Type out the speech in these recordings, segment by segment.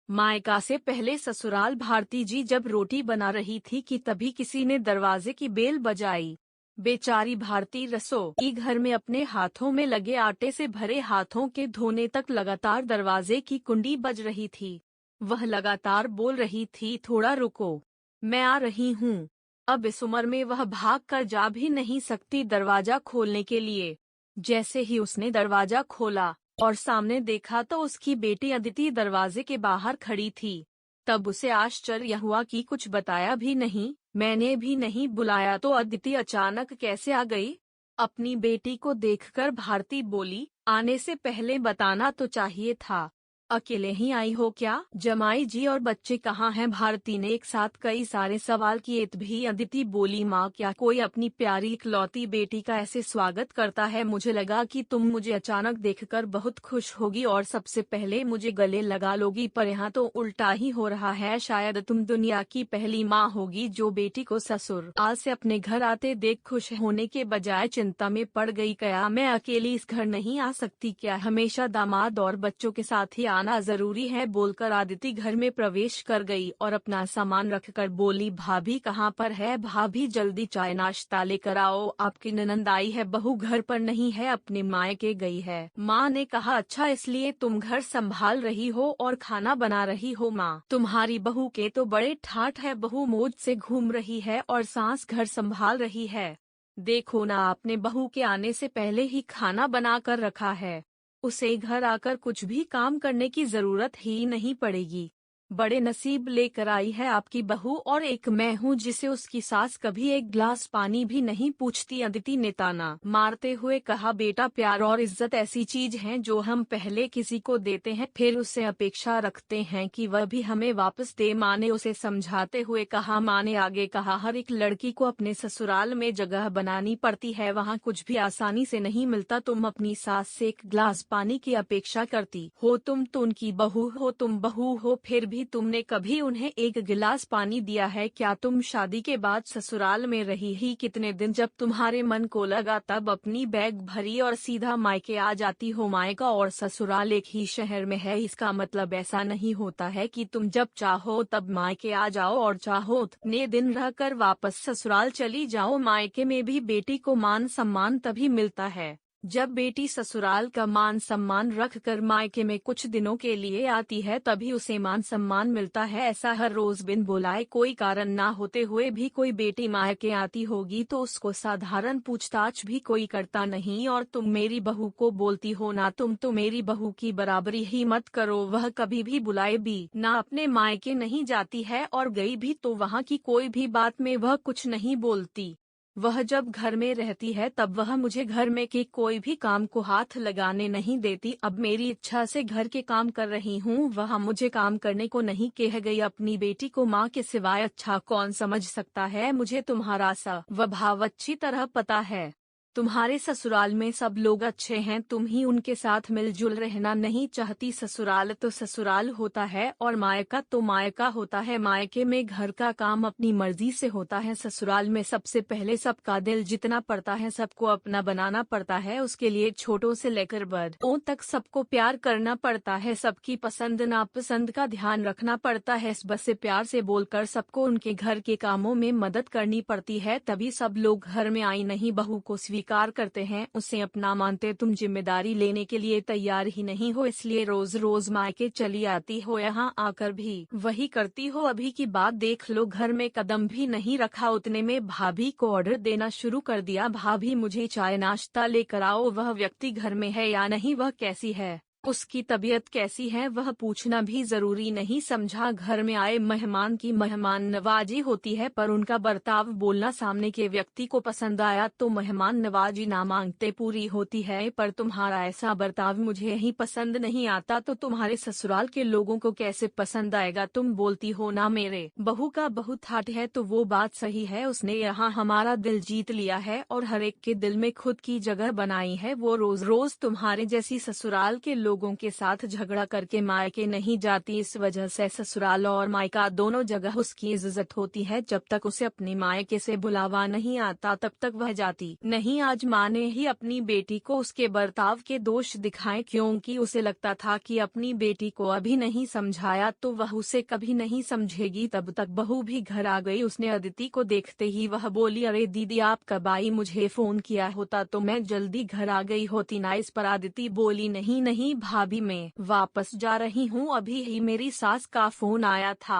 मायका से पहले ससुराल भारती जी जब रोटी बना रही थी कि तभी किसी ने दरवाजे की बेल बजाई। बेचारी भारती रसोई घर में अपने हाथों में लगे आटे से भरे हाथों के धोने तक लगातार दरवाजे की कुंडी बज रही थी। वह लगातार बोल रही थी, थोड़ा रुको, मैं आ रही हूँ। अब इस उम्र में वह भाग कर जा भी नहीं सकती दरवाजा खोलने के लिए। जैसे ही उसने दरवाजा खोला और सामने देखा तो उसकी बेटी अदिति दरवाजे के बाहर खड़ी थी। तब उसे आश्चर्य हुआ कि कुछ बताया भी नहीं, मैंने भी नहीं बुलाया तो अदिति अचानक कैसे आ गई। अपनी बेटी को देखकर भारती बोली, आने से पहले बताना तो चाहिए था। अकेले ही आई हो क्या? जमाई जी और बच्चे कहाँ हैं? भारती ने एक साथ कई सारे सवाल किए भी अदिति बोली, माँ, क्या कोई अपनी प्यारी इकलौती बेटी का ऐसे स्वागत करता है? मुझे लगा कि तुम मुझे अचानक देखकर बहुत खुश होगी और सबसे पहले मुझे गले लगा लोगी, पर यहाँ तो उल्टा ही हो रहा है। शायद तुम दुनिया की पहली माँ होगी जो बेटी को ससुराल से अपने घर आते देख खुश होने के बजाय चिंता में पड़ गई। क्या मैं अकेली इस घर नहीं आ सकती? क्या हमेशा दामाद और बच्चों के साथ ही आना जरूरी है? बोलकर आदिति घर में प्रवेश कर गई और अपना सामान रखकर बोली, भाभी कहाँ पर है? भाभी जल्दी चाय नाश्ता लेकर आओ, आपकी ननंद आई है। बहू घर पर नहीं है, अपने मायके गई है। माँ ने कहा, अच्छा इसलिए तुम घर संभाल रही हो और खाना बना रही हो? माँ, तुम्हारी बहू के तो बड़े ठाठ है, बहू मौज से घूम रही है और सास घर संभाल रही है। देखो ना, आपने बहू के आने से पहले ही खाना बना कर रखा है, उसे घर आकर कुछ भी काम करने की जरूरत ही नहीं पड़ेगी। बड़े नसीब लेकर आई है आपकी बहू, और एक मैं हूँ जिसे उसकी सास कभी एक गिलास पानी भी नहीं पूछती। अदिति ने ताना मारते हुए कहा, बेटा, प्यार और इज्जत ऐसी चीज है जो हम पहले किसी को देते हैं, फिर उससे अपेक्षा रखते हैं कि वह भी हमें वापस दे। माँ ने उसे समझाते हुए कहा। माँ ने आगे कहा, हर एक लड़की को अपने ससुराल में जगह बनानी पड़ती है, वहाँ कुछ भी आसानी से नहीं मिलता। तुम अपनी सास से एक गिलास पानी की अपेक्षा करती हो? तुम तो उनकी बहू हो, तुम बहू हो, फिर भी तुमने कभी उन्हें एक गिलास पानी दिया है क्या? तुम शादी के बाद ससुराल में रही ही कितने दिन? जब तुम्हारे मन को लगा तब अपनी बैग भरी और सीधा मायके आ जाती हो। मायका और ससुराल एक ही शहर में है, इसका मतलब ऐसा नहीं होता है कि तुम जब चाहो तब मायके आ जाओ और चाहो उतने दिन रहकर वापस ससुराल चली जाओ। मायके में भी बेटी को मान सम्मान तभी मिलता है जब बेटी ससुराल का मान सम्मान रख कर मायके में कुछ दिनों के लिए आती है, तभी उसे मान सम्मान मिलता है। ऐसा हर रोज बिन बुलाए कोई कारण ना होते हुए भी कोई बेटी मायके आती होगी तो उसको साधारण पूछताछ भी कोई करता नहीं। और तुम मेरी बहू को बोलती हो ना, तुम तो मेरी बहू की बराबरी ही मत करो। वह कभी भी बुलाए भी ना अपने मायके नहीं जाती है, और गई भी तो वहाँ की कोई भी बात में वह कुछ नहीं बोलती। वह जब घर में रहती है तब वह मुझे घर में के कोई भी काम को हाथ लगाने नहीं देती। अब मेरी इच्छा से घर के काम कर रही हूँ, वह मुझे काम करने को नहीं कह गई। अपनी बेटी को माँ के सिवाय अच्छा कौन समझ सकता है? मुझे तुम्हारा स्वभाव अच्छी तरह पता है। तुम्हारे ससुराल में सब लोग अच्छे हैं, तुम ही उनके साथ मिलजुल रहना नहीं चाहती। ससुराल तो ससुराल होता है और मायका तो मायका होता है। मायके में घर का काम अपनी मर्जी से होता है, ससुराल में सबसे पहले सबका दिल जितना पड़ता है सबको अपना बनाना पड़ता है। उसके लिए छोटों से लेकर बड़ों तक सबको प्यार करना पड़ता है, सबकी पसंद नापसंद का ध्यान रखना पड़ता है। बस से प्यार से बोलकर सबको उनके घर के कामों में मदद करनी पड़ती है, तभी सब लोग घर में आई नहीं बहू को स्वीकार करते हैं, उसे अपना मानते। तुम जिम्मेदारी लेने के लिए तैयार ही नहीं हो, इसलिए रोज रोज मायके चली आती हो, यहाँ आकर भी वही करती हो। अभी की बात देख लो, घर में कदम भी नहीं रखा उतने में भाभी को ऑर्डर देना शुरू कर दिया। भाभी मुझे चाय नाश्ता लेकर आओ। वह व्यक्ति घर में है या नहीं, वह कैसी है, उसकी तबीयत कैसी है, वह पूछना भी जरूरी नहीं समझा। घर में आए मेहमान की मेहमान नवाजी होती है, पर उनका बर्ताव बोलना सामने के व्यक्ति को पसंद आया तो मेहमान नवाजी ना मांगते पूरी होती है। पर तुम्हारा ऐसा बर्ताव मुझे ही पसंद नहीं आता तो तुम्हारे ससुराल के लोगों को कैसे पसंद आएगा? तुम बोलती हो ना मेरे बहू का बहुत ठाठ है, तो वो बात सही है, उसने यहाँ हमारा दिल जीत लिया है और हर एक के दिल में खुद की जगह बनाई है। वो रोज रोज तुम्हारे जैसी ससुराल के लोग लोगों के साथ झगड़ा करके मायके नहीं जाती। इस वजह से ससुराल और मायका दोनों जगह उसकी इज्जत होती है। जब तक उसे अपने मायके से बुलावा नहीं आता तब तक वह जाती नहीं। आज माँ ने ही अपनी बेटी को उसके बर्ताव के दोष दिखाए, क्योंकि उसे लगता था कि अपनी बेटी को अभी नहीं समझाया तो वह उसे कभी नहीं समझेगी। तब तक बहू भी घर आ गई। उसने अदिति को देखते ही वह बोली, अरे दीदी आप कब आई, मुझे फोन किया होता तो मैं जल्दी घर आ गई होती ना। इस पर अदिति बोली, नहीं नहीं भाभी, मैं वापस जा रही हूँ, अभी ही मेरी सास का फोन आया था,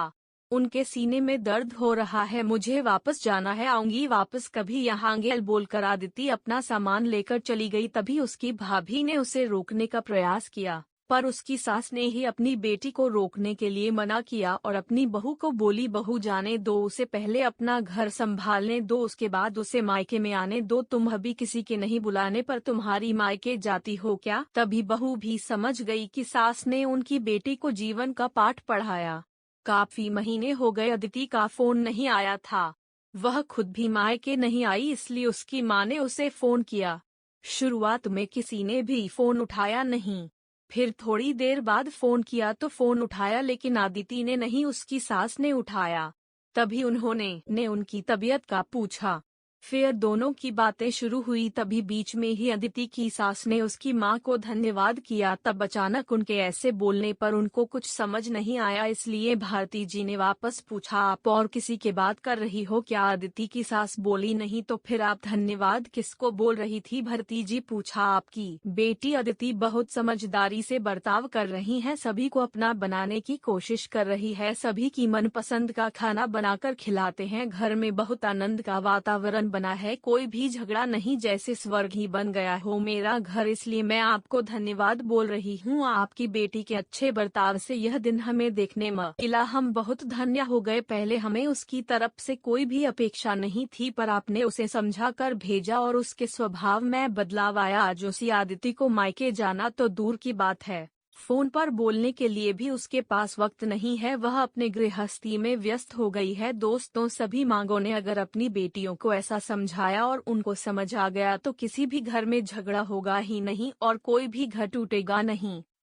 उनके सीने में दर्द हो रहा है, मुझे वापस जाना है, आऊंगी वापस कभी यहाँ आएंगे बोलकर अदिति अपना सामान लेकर चली गई। तभी उसकी भाभी ने उसे रोकने का प्रयास किया, पर उसकी सास ने ही अपनी बेटी को रोकने के लिए मना किया और अपनी बहू को बोली, बहू जाने दो, उसे पहले अपना घर संभालने दो, उसके बाद उसे मायके में आने दो, तुम अभी किसी के नहीं बुलाने पर तुम्हारी मायके जाती हो क्या। तभी बहू भी समझ गई कि सास ने उनकी बेटी को जीवन का पाठ पढ़ाया। काफी महीने हो गए अदिति का फोन नहीं आया था। वह खुद भी मायके नहीं आई, इसलिए उसकी माँ ने उसे फोन किया। शुरुआत में किसी ने भी फोन उठाया नहीं, फिर थोड़ी देर बाद फोन किया तो फोन उठाया, लेकिन अदिति ने नहीं, उसकी सास ने उठाया। तभी उन्होंने उनकी तबीयत का पूछा, फिर दोनों की बातें शुरू हुई। तभी बीच में ही अदिति की सास ने उसकी माँ को धन्यवाद किया। तब अचानक उनके ऐसे बोलने पर उनको कुछ समझ नहीं आया, इसलिए भारती जी ने वापस पूछा, आप और किसी के बात कर रही हो क्या। अदिति की सास बोली, नहीं, तो फिर आप धन्यवाद किसको बोल रही थी। भारती जी पूछा, आपकी बेटी अदिति बहुत समझदारी से बर्ताव कर रही है, सभी को अपना बनाने की कोशिश कर रही है, सभी की मनपसंद का खाना बनाकर खिलाते हैं, घर में बहुत आनंद का वातावरण बना है, कोई भी झगड़ा नहीं, जैसे स्वर्ग ही बन गया हो मेरा घर, इसलिए मैं आपको धन्यवाद बोल रही हूँ। आपकी बेटी के अच्छे बर्ताव से यह दिन हमें देखने मिला, हम बहुत धन्य हो गए। पहले हमें उसकी तरफ से कोई भी अपेक्षा नहीं थी, पर आपने उसे समझा कर भेजा और उसके स्वभाव में बदलाव आया। आज उसी अदिति को मायके जाना तो दूर की बात है, फोन पर बोलने के लिए भी उसके पास वक्त नहीं है, वह अपने गृहस्थी में व्यस्त हो गई है। दोस्तों, सभी माँगों ने अगर अपनी बेटियों को ऐसा समझाया और उनको समझ आ गया तो किसी भी घर में झगड़ा होगा ही नहीं और कोई भी घर टूटेगा नहीं।